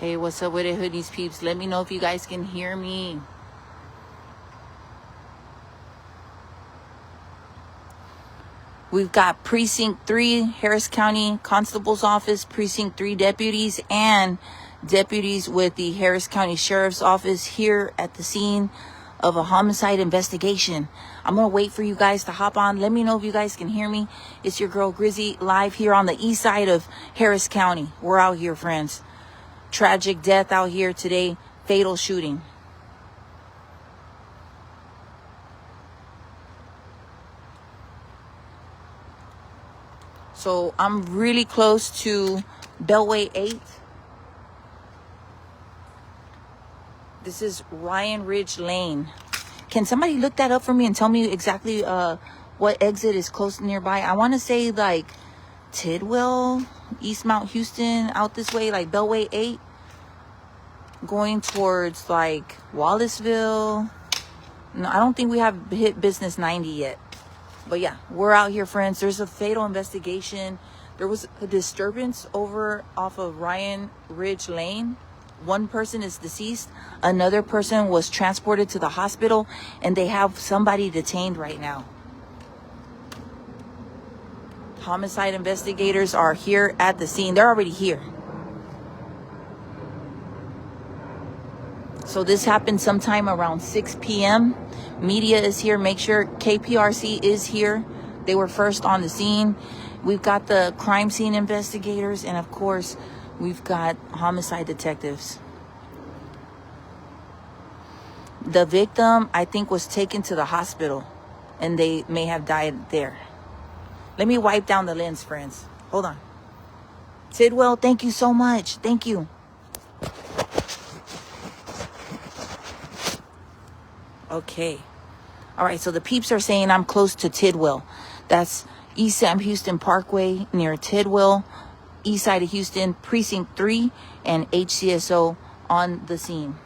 Hey, what's up with it, hoodies peeps? Let me know if you guys can hear me. We've got Precinct 3, Harris County Constable's Office, Precinct 3 deputies, and deputies with the Harris County Sheriff's Office here at the scene of a homicide investigation. I'm going to wait for you guys to hop on. Let me know if you guys can hear me. It's your girl Grizzy live here on the east side of Harris County. We're out here, friends. Tragic death out here today. Fatal shooting. So I'm really close to Beltway 8. This is Ryan Ridge Lane. Can somebody look that up for me and tell me exactly what exit is close nearby? I want to say like Tidwell, East Mount Houston, out this way, like Beltway 8. Going towards like Wallaceville. No, I don't think we have hit Business 90 yet. But yeah, we're out here, friends. There's a fatal investigation. There was a disturbance over off of Ryan Ridge Lane. One person is deceased. Another person was transported to the hospital, and they have somebody detained right now. Homicide investigators are here at the scene. They're already here. So this happened sometime around 6 p.m. Media is here. Make sure KPRC is here. They were first on the scene. We've got the crime scene investigators. And of course, we've got homicide detectives. The victim, I think, was taken to the hospital. And they may have died there. Let me wipe down the lens, friends. Hold on. Tidwell, thank you so much. Thank you. Okay. All right, so the peeps are saying I'm close to Tidwell. That's East Sam Houston Parkway near Tidwell, east side of Houston, Precinct 3, and HCSO on the scene.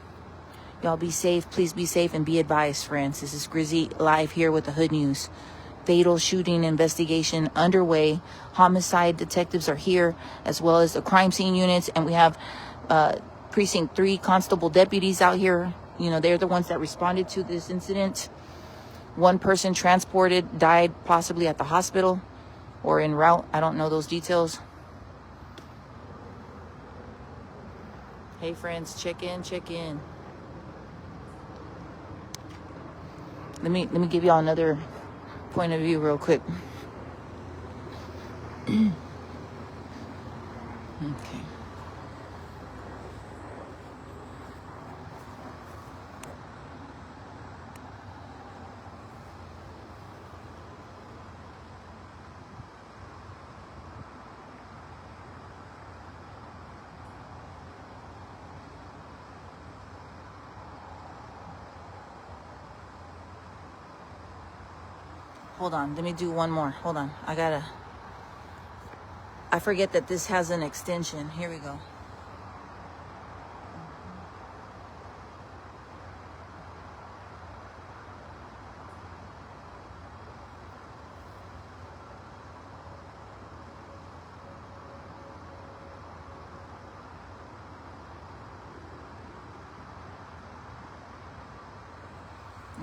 Y'all be safe. Please be safe and be advised, friends. This is Grizzy live here with the Hood News. Fatal shooting investigation underway. Homicide detectives are here, as well as the crime scene units, and we have Precinct 3 constable deputies out here. You know, they're the ones that responded to this incident. One person transported, died possibly at the hospital or en route. I don't know those details. Hey, friends, check in, check in. Let me give y'all another point of view real quick. Okay. Hold on, let me do one more. Hold on, I forget that this has an extension. Here we go.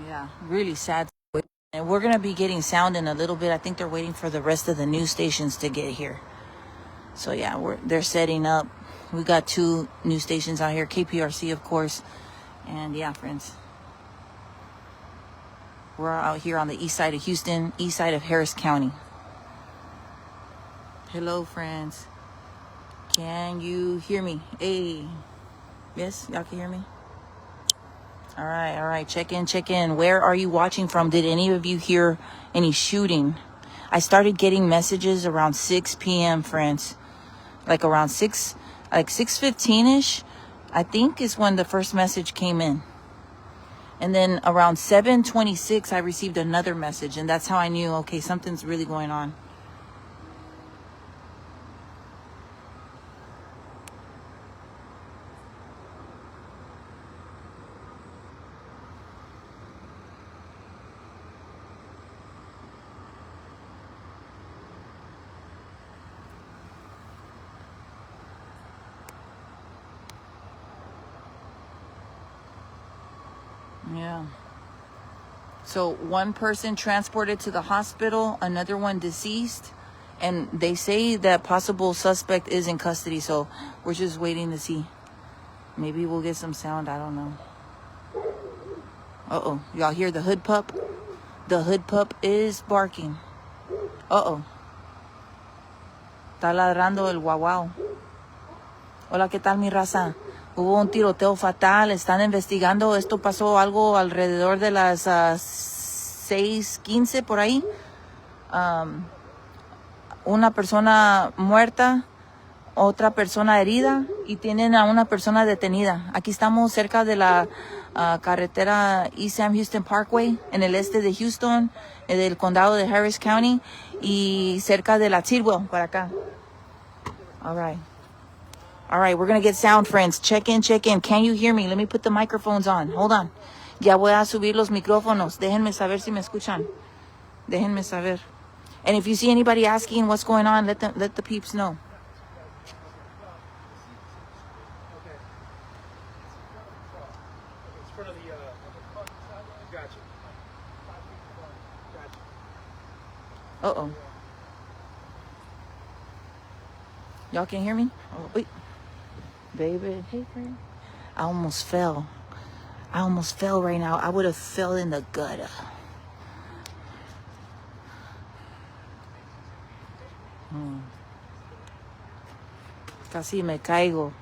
Yeah, really sad. And we're going to be getting sound in a little bit. I think they're waiting for the rest of the news stations to get here. So yeah, they're setting up. We got 2 news stations out here, KPRC of course. And yeah, friends, we're out here on the east side of Houston, east side of Harris County. Hello, friends. Can you hear me? Hey. Yes, y'all can hear me? All right. Check in. Where are you watching from? Did any of you hear any shooting? I started getting messages around 6 p.m., friends. Like around 6:15-ish, I think is when the first message came in. And then around 7:26, I received another message. And that's how I knew, okay, something's really going on. Yeah. So one person transported to the hospital, another one deceased, and they say that possible suspect is in custody. So we're just waiting to see. Maybe we'll get some sound. I don't know. Uh-oh. Y'all hear the hood pup? The hood pup is barking. Uh-oh. Está ladrando el guau. Hola, ¿qué tal, mi raza? Hubo un tiroteo fatal. Están investigando. Esto pasó algo alrededor de las 6:15 por ahí. Una persona muerta, otra persona herida y tienen a una persona detenida. Aquí estamos cerca de la carretera East Sam Houston Parkway en el este de Houston, del condado de Harris County y cerca de la Tidwell para acá. All right, we're gonna get sound, friends. Check in. Can you hear me? Let me put the microphones on. Hold on. Ya voy a subir los micrófonos. Déjenme saber si me escuchan. Déjenme saber. And if you see anybody asking what's going on, let the peeps know. Uh-oh. Y'all can hear me? Oh, wait. Baby. Hey, friend. I almost fell right now. I would have fell in the gutter. Casi me caigo.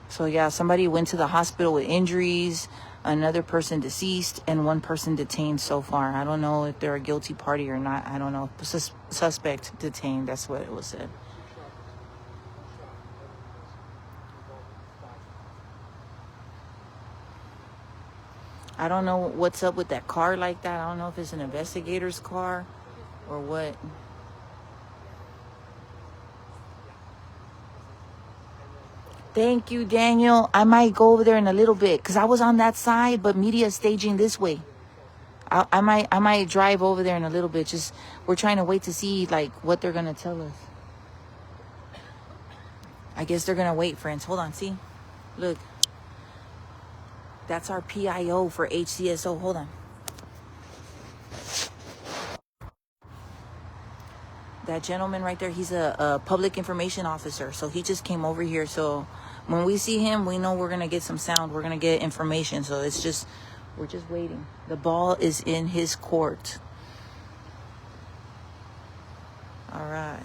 So yeah, somebody went to the hospital with injuries, another person deceased, and one person detained so far. I don't know if they're a guilty party or not. I don't know. Suspect detained. That's what it was said. I don't know what's up with that car like that. I don't know if it's an investigator's car or what. Thank you, Daniel. I might go over there in a little bit because I was on that side, but media staging this way. I might drive over there in a little bit. Just we're trying to wait to see like what they're gonna tell us. I guess they're gonna wait, friends. Hold on, see, look. That's our PIO for HCSO. Hold on. That gentleman right there, he's a public information officer. So he just came over here. So when we see him, we know we're going to get some sound. We're going to get information. So we're just waiting. The ball is in his court. All right.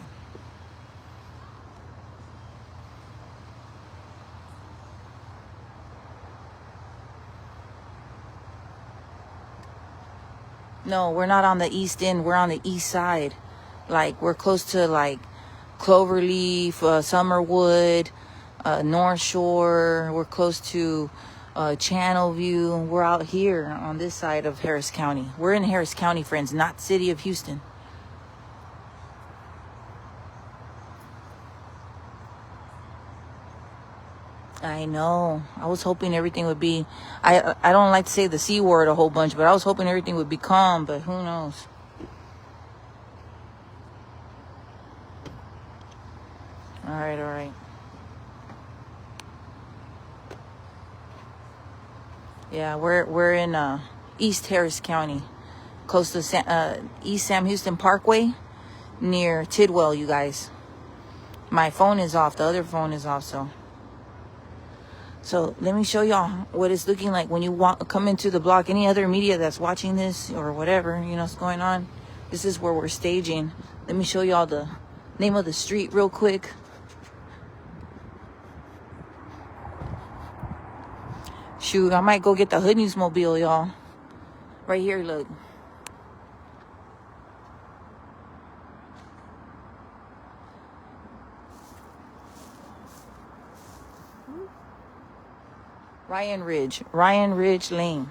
No, we're not on the east end. We're on the east side. Like, we're close to, like, Cloverleaf, Summerwood, North Shore. We're close to Channelview. We're out here on this side of Harris County. We're in Harris County, friends, not city of Houston. I know. I was hoping everything would be... I don't like to say the C word a whole bunch, but I was hoping everything would be calm, but who knows? All right. Yeah, we're in East Harris County, close to East Sam Houston Parkway, near Tidwell, you guys. My phone is off. The other phone is off, So let me show y'all what it's looking like when you come into the block. Any other media that's watching this or whatever, what's going on. This is where we're staging. Let me show y'all the name of the street real quick. Shoot, I might go get the Hood News Mobile, y'all. Right here, look. Ryan Ridge Lane.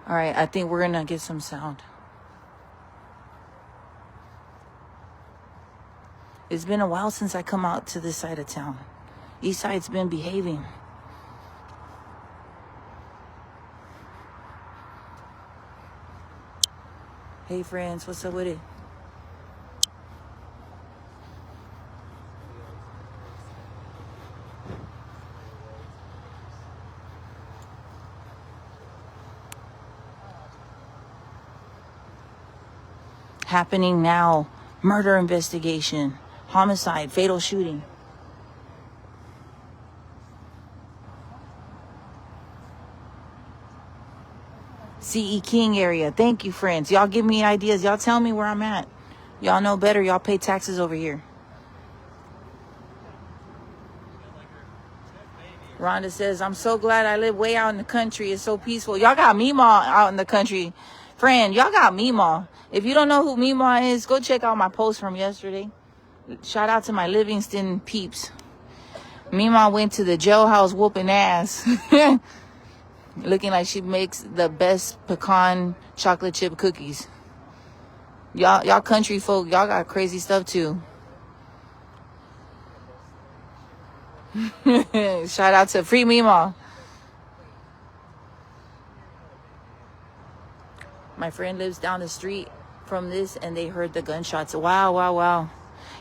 All right, I think we're gonna get some sound. It's been a while since I come out to this side of town. East Side's been behaving. Hey friends, what's up with it? Happening now. Murder investigation. Homicide. Fatal shooting. CE King area. Thank you, friends. Y'all give me ideas. Y'all tell me where I'm at. Y'all know better. Y'all pay taxes over here. Rhonda says, I'm so glad I live way out in the country. It's so peaceful. Y'all got Meemaw out in the country. Friend, y'all got Meemaw. If you don't know who Meemaw is, go check out my post from yesterday. Shout out to my Livingston peeps. Meemaw went to the jailhouse whooping ass. Looking like she makes the best pecan chocolate chip cookies. Y'all country folk, y'all got crazy stuff too. Shout out to Free Meemaw. My friend lives down the street from this and they heard the gunshots. Wow.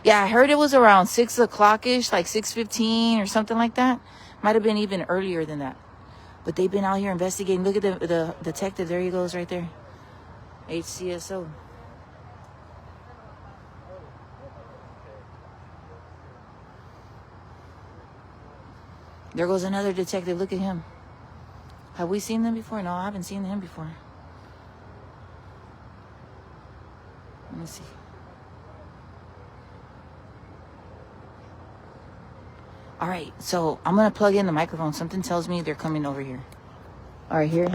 Yeah, I heard it was around 6 o'clock-ish, like 6:15 or something like that. Might have been even earlier than that. But they've been out here investigating. Look at the detective. There he goes right there. HCSO. There goes another detective. Look at him. Have we seen them before? No, I haven't seen him before. Let me see. All right, so I'm going to plug in the microphone. Something tells me they're coming over here. All right, here.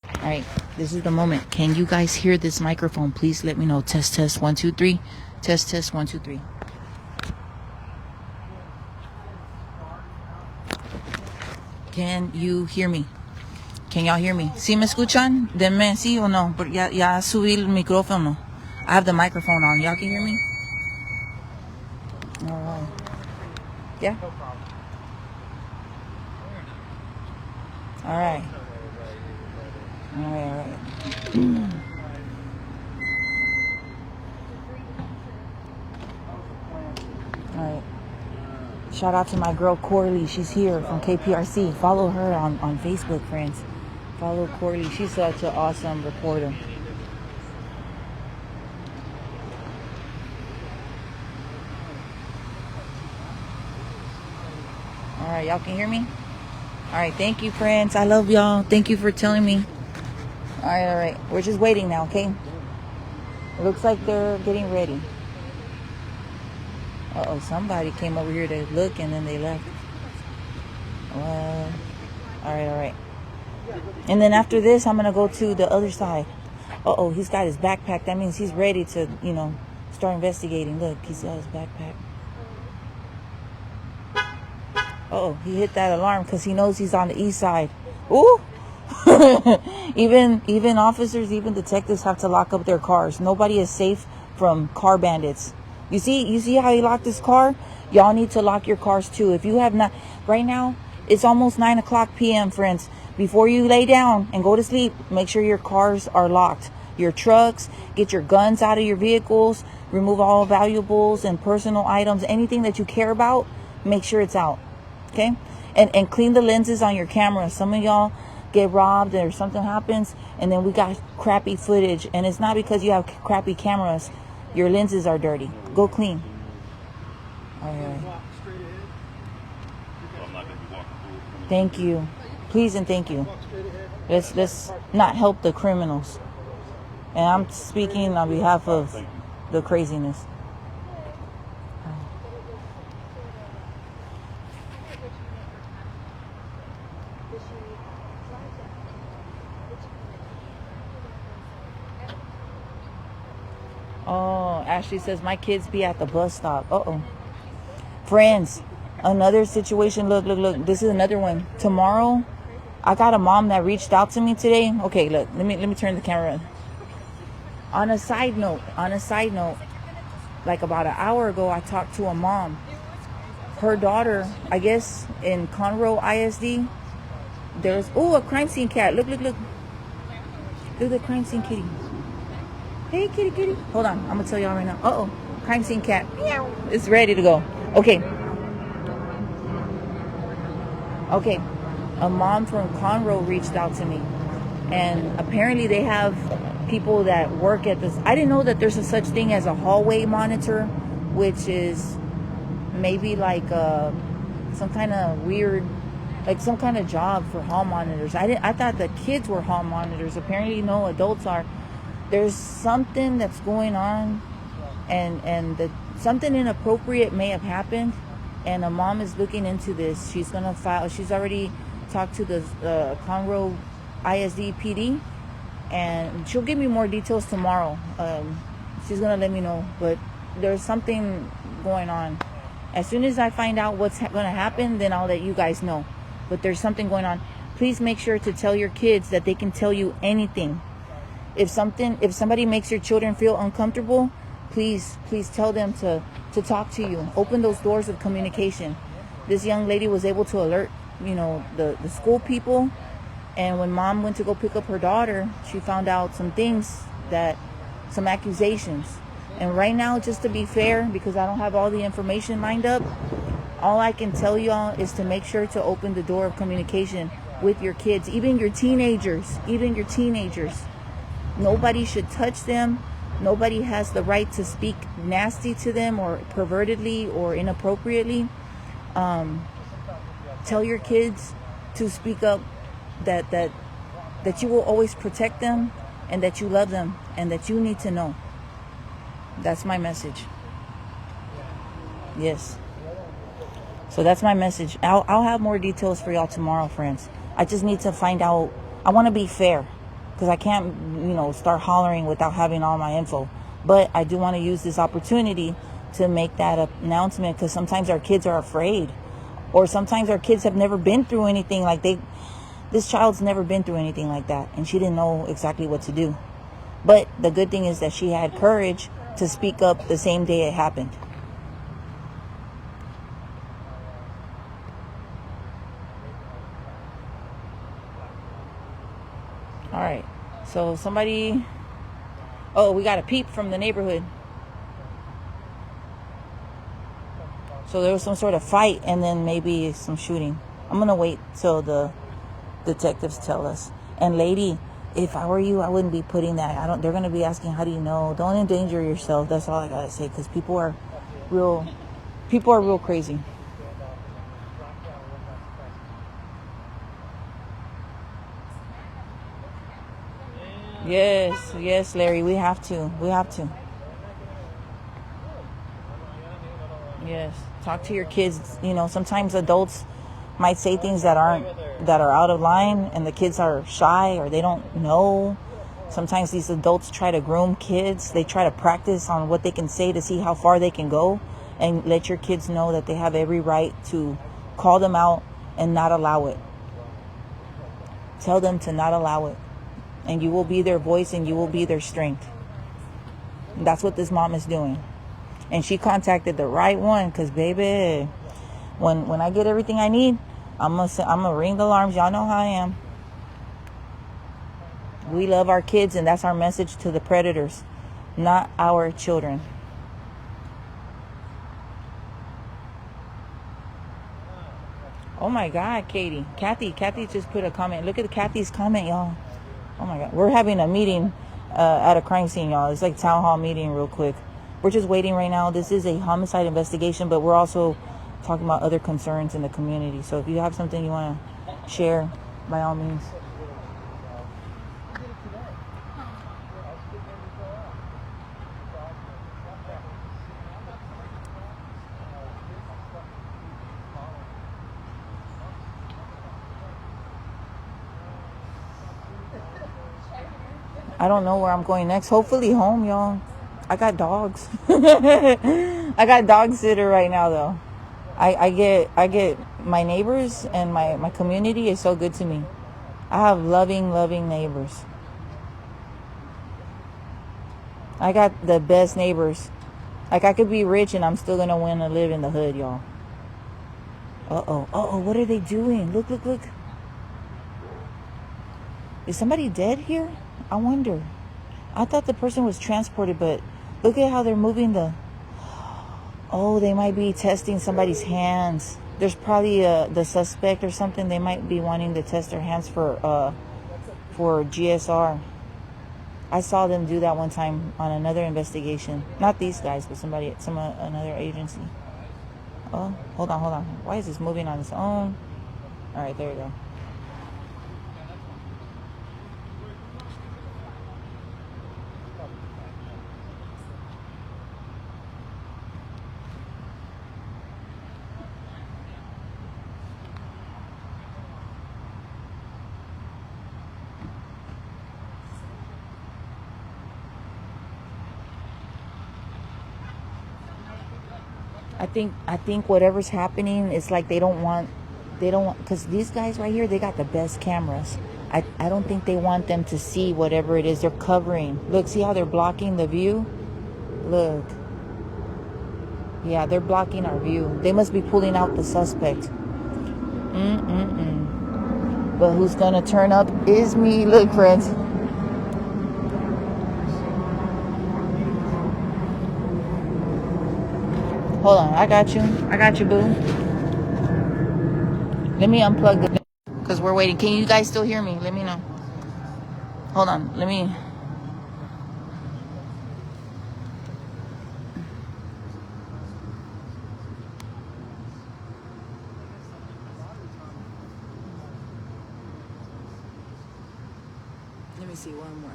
All right, this is the moment. Can you guys hear this microphone? Please let me know. Test, 1, 2, 3. Test, 1, 2, 3. Can you hear me? Can y'all hear me? ¿Sí me escuchan? Denme sí o no. Porque ya subí el micrófono. I have the microphone on. Y'all can hear me? All right. Yeah? All right. All right. Shout out to my girl Corley. She's here from KPRC. Follow her on Facebook, friends. Follow Corley. She's such an awesome reporter. All right, y'all can hear me? All right, thank you, friends. I love y'all. Thank you for telling me. All right. We're just waiting now, okay? It looks like they're getting ready. Uh-oh, somebody came over here to look and then they left. Well, all right. And then after this, I'm going to go to the other side. Uh-oh, he's got his backpack. That means he's ready to, start investigating. Look, he's got his backpack. Uh-oh, he hit that alarm because he knows he's on the east side. Ooh! even officers, even detectives have to lock up their cars. Nobody is safe from car bandits. You see how he locked his car? Y'all need to lock your cars too. If you have not, right now, it's almost 9 o'clock p.m., friends. Before you lay down and go to sleep, make sure your cars are locked. Your trucks, get your guns out of your vehicles, remove all valuables and personal items, anything that you care about, make sure it's out. Okay? And clean the lenses on your camera. Some of y'all get robbed or something happens and then we got crappy footage, and it's not because you have crappy cameras. Your lenses are dirty. Go clean. All right. Thank you. Please and thank you. Let's not help the criminals. And I'm speaking on behalf of the craziness. Oh, Ashley says, my kids be at the bus stop. Uh-oh. Friends, another situation. Look. This is another one. Tomorrow, I got a mom that reached out to me today. Okay, look. Let me turn the camera on. On a side note, like about an hour ago, I talked to a mom. her daughter, I guess in Conroe ISD, there's a crime scene cat. Look at the crime scene kitty. Hey, kitty. Hold on, I'm gonna tell y'all right now. Crime scene cat. Meow. It's ready to go. Okay. A mom from Conroe reached out to me, and apparently they have people that work at this. I didn't know that there's a such thing as a hallway monitor, which is maybe like some kind of weird, like some kind of job for hall monitors. I thought that kids were hall monitors. Apparently no, adults are. There's something that's going on, and something inappropriate may have happened, and a mom is looking into this. She's gonna file. She's already talked to the Conroe ISD PD, and she'll give me more details tomorrow. She's gonna let me know, but there's something going on. As soon as I find out what's gonna happen, then I'll let you guys know. But there's something going on. Please make sure to tell your kids that they can tell you anything. If somebody makes your children feel uncomfortable, please tell them to talk to you. Open those doors of communication. This young lady was able to alert, the school people. And when mom went to go pick up her daughter, she found out some accusations. And right now, just to be fair, because I don't have all the information lined up, all I can tell y'all is to make sure to open the door of communication with your kids, even your teenagers. Nobody should touch them. Nobody has the right to speak nasty to them or pervertedly or inappropriately. Tell your kids to speak up, that you will always protect them, and that you love them, and that you need to know. That's my message. Yes. So that's my message. I'll have more details for y'all tomorrow, friends. I just need to find out. I want to be fair, because I can't, start hollering without having all my info. But I do want to use this opportunity to make that announcement, because sometimes our kids are afraid, or sometimes our kids have never been through anything like this child's never been through anything like that, and she didn't know exactly what to do. But the good thing is that she had courage to speak up the same day it happened. All right. So somebody... Oh, we got a peep from the neighborhood. So there was some sort of fight, and then maybe some shooting. I'm going to wait till the detectives tell us. And lady, if I were you, I wouldn't be putting that. They're going to be asking, how do you know? Don't endanger yourself. That's all I got to say, because people are real crazy. Yes, Larry, we have to. Yes, talk to your kids. Sometimes adults might say things that are out of line, and the kids are shy or they don't know. Sometimes these adults try to groom kids. They try to practice on what they can say to see how far they can go, and let your kids know that they have every right to call them out and not allow it. Tell them to not allow it. And you will be their voice, and you will be their strength. And that's what this mom is doing. And she contacted the right one, because, baby, when I get everything I need, I'm gonna ring the alarms. Y'all know how I am. We love our kids, and that's our message to the predators, not our children. Oh, my God, Katie. Kathy just put a comment. Look at Kathy's comment, y'all. Oh, my God. We're having a meeting at a crime scene, y'all. It's like town hall meeting real quick. We're just waiting right now. This is a homicide investigation, but we're also talking about other concerns in the community. So if you have something you want to share, by all means. I don't know where I'm going next. Hopefully home, y'all. I got dogs. I got dog sitter right now, though. I get my neighbors, and my community is so good to me. I have loving neighbors. I got the best neighbors. Like, I could be rich and I'm still gonna want to live in the hood, y'all. Uh-oh. Uh-oh, what are they doing? Look, look, look. Is somebody dead here? I wonder. I thought the person was transported, but look at how they're moving the... Oh, they might be testing somebody's hands. There's probably the suspect or something. They might be wanting to test their hands for GSR. I saw them do that one time on another investigation. Not these guys, but another agency. Oh, hold on, hold on. Why is this moving on its own? All right, there we go. I think whatever's happening is like they don't want, because these guys right here, they got the best cameras. I don't think they want them to see whatever it is they're covering. Look, see how they're blocking the view? Look. Yeah, they're blocking our view. They must be pulling out the suspect. But who's gonna turn up is me. Look, friends. Hold on, I got you, boo. Let me unplug the... Because we're waiting. Can you guys still hear me? Let me know. Hold on, let me... Let me see one more.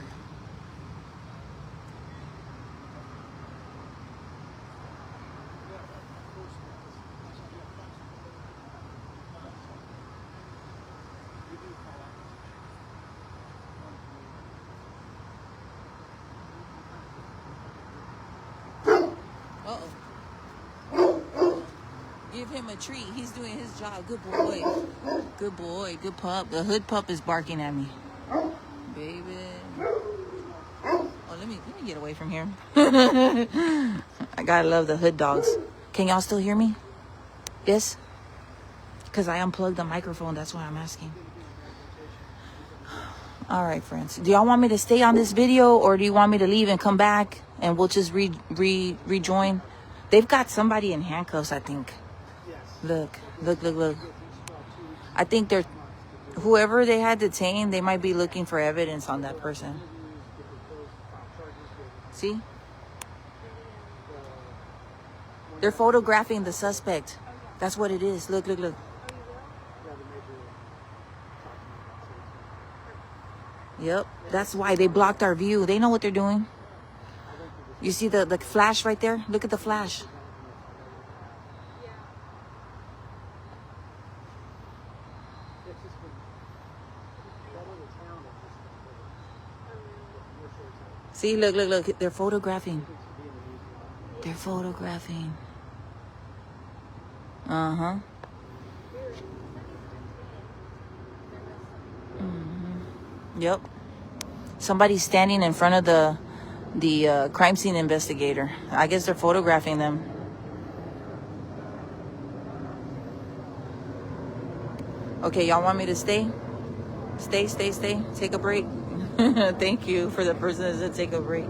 Give him a treat. He's doing his job. Good boy. Good boy. Good pup. The hood pup is barking at me. Baby. Oh, let me get away from here. I gotta love the hood dogs. Can y'all still hear me? Yes? Because I unplugged the microphone. That's why I'm asking. All right, friends. Do y'all want me to stay on this video, or do you want me to leave and come back and we'll just rejoin? They've got somebody in handcuffs, I think. Look. I think they're... Whoever they had detained, they might be looking for evidence on that person. See? They're photographing the suspect. That's what it is. Look. Yep. That's why they blocked our view. They know what they're doing. You see the flash right there? Look at the flash. See, look. They're photographing. Uh-huh. Yep. Somebody's standing in front of the crime scene investigator. I guess they're photographing them. Okay, y'all want me to stay? Stay. Take a break. Thank you for the person that said take a break.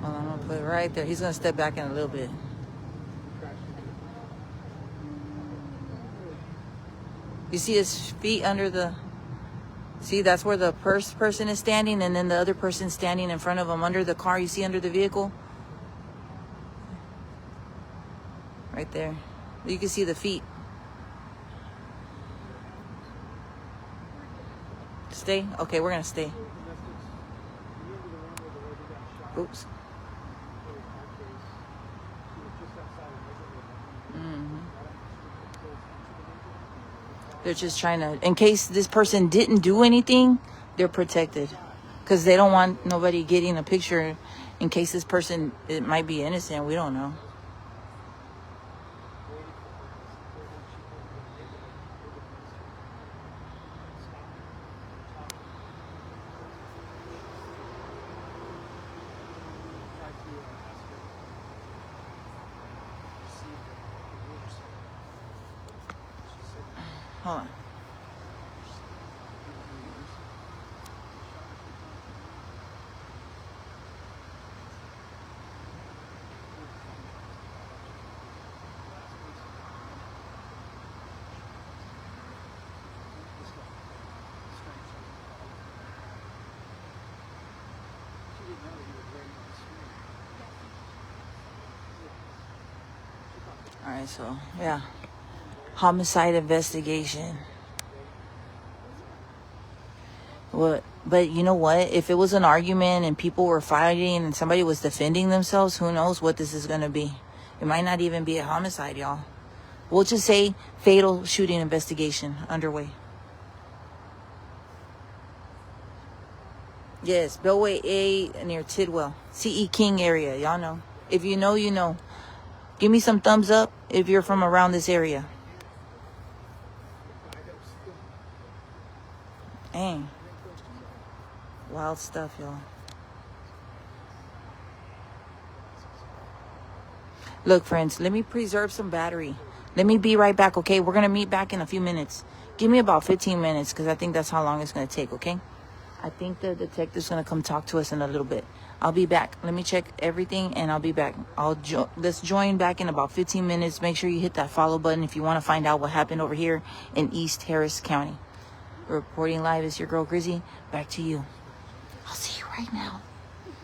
Well, I'm gonna put it right there. He's gonna step back in a little bit. You see his feet under the... See, that's where the first person is standing, and then the other person standing in front of him under the car. You see under the vehicle? Right there. You can see the feet. Stay? Okay, we're gonna stay. Oops. They're just trying to, in case this person didn't do anything, they're protected. Because they don't want nobody getting a picture in case this person, it might be innocent. We don't know. Hold on. All right, so yeah, homicide investigation. What? But you know what? If it was an argument and people were fighting and somebody was defending themselves, who knows what this is gonna be? It might not even be a homicide, y'all. We'll just say fatal shooting investigation underway. Yes, Bellway A near Tidwell, CE King area. Y'all know. If you know, you know. Give me some thumbs up if you're from around this area. Dang. Wild stuff, y'all. Look, friends, let me preserve some battery. Let me be right back, okay? We're going to meet back in a few minutes. Give me about 15 minutes because I think that's how long it's going to take, okay? I think the detective's going to come talk to us in a little bit. I'll be back. Let me check everything and I'll be back. Let's join back in about 15 minutes. Make sure you hit that follow button if you want to find out what happened over here in East Harris County. Reporting live is your girl Grizzy. Back to you. I'll see you right now.